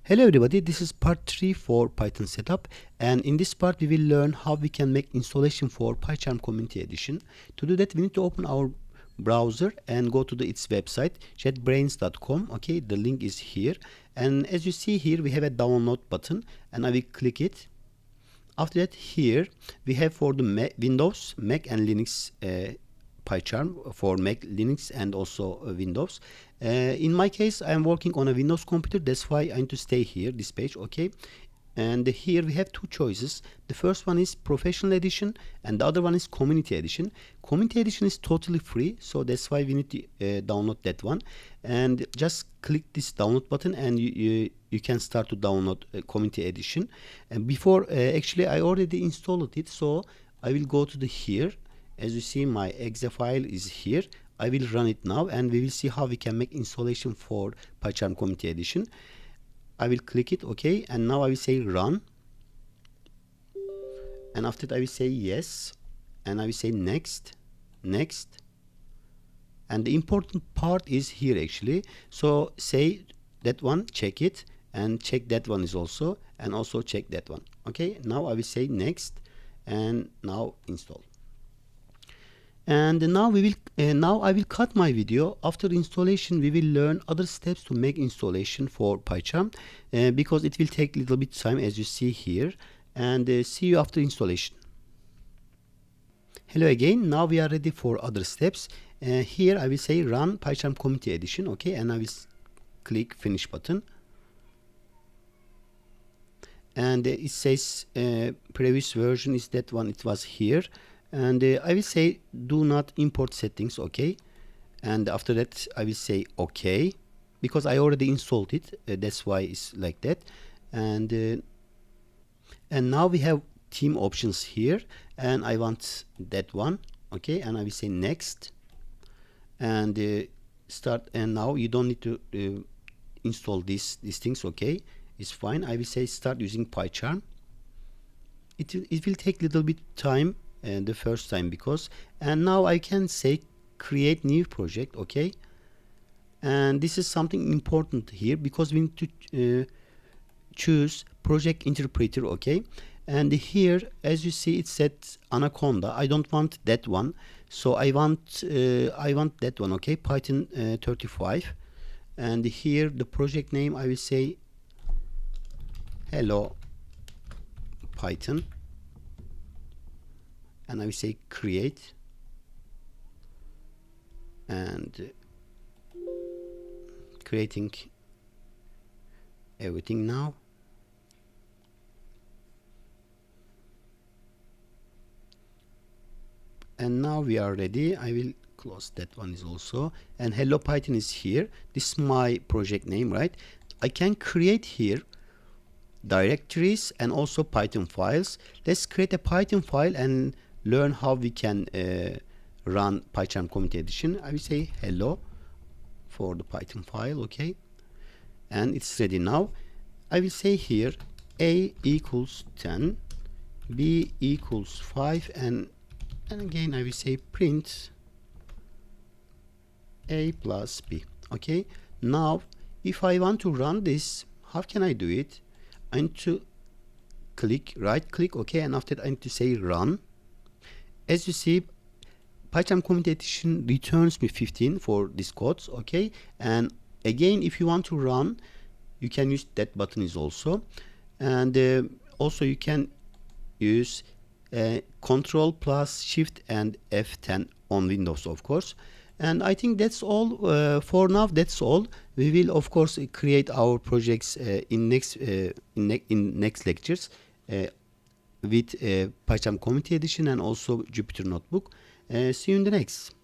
Hello everybody, this is part 3 for Python setup, and in this part we will learn how we can make installation for PyCharm Community Edition. To do that we need to open our browser and go to its website jetbrains.com. okay, the link is here, and as you see here we have a download button and I will click it. After that, here we have for the Windows, Mac and Linux PyCharm for Mac, Linux and also Windows. In my case I am working on a Windows computer, that's why I need to stay here, this page. Okay, and here we have two choices. The first one is Professional Edition and the other one is Community Edition. Community Edition is totally free, so that's why we need to download that one, and just click this download button and you can start to download Community Edition. And before actually I already installed it, so I will go to the here. As you see, my exe file is here. I will run it now and we will see how we can make installation for PyCharm Community Edition. I will click it, okay, and now I will say run, and after that I will say yes, and I will say next, next, and the important part is here actually. So say that one, check it, and check that one is also, and also check that one. Okay, now I will say next, and now install. And now we will now I will cut my video. After installation we will learn other steps to make installation for PyCharm, because it will take a little bit time, as you see here, and see you after installation. Hello again, now we are ready for other steps. Here I will say run PyCharm Community Edition, okay, and I will click finish button, and it says previous version is that one, it was here. And I will say do not import settings, okay, and after that I will say okay, because I already installed it, that's why it's like that. And now we have theme options here, and I want that one, okay, and I will say next, and start. And now you don't need to install these things, okay, it's fine. I will say start using PyCharm. It will take a little bit time the first time, because, and now I can say create new project, okay, and this is something important here because we need to choose project interpreter, okay, and here as you see it said Anaconda. I don't want that one, so I want that one, okay, Python 35, and here the project name I will say hello Python, and I will say create, and creating everything now. And now we are ready. I will close that one is also, and hello Python is here. This is my project name, right? I can create here directories and also Python files. Let's create a Python file and learn how we can run PyCharm Community Edition. I will say hello for the Python file, okay, and it's ready now. I will say here a equals 10, b equals 5, and again I will say print a plus b, okay. Now if I want to run this, how can I do it? I need to right click, okay, and after that I need to say run. As you see, PyCharm Community Edition returns me 15 for these codes, okay, and again if you want to run you can use that button is also, and also you can use Control plus Shift and F10 on Windows, of course. And I think that's all for now. That's all. We will of course create our projects in next lectures with PyCharm Community Edition and also Jupyter Notebook. See you in the next.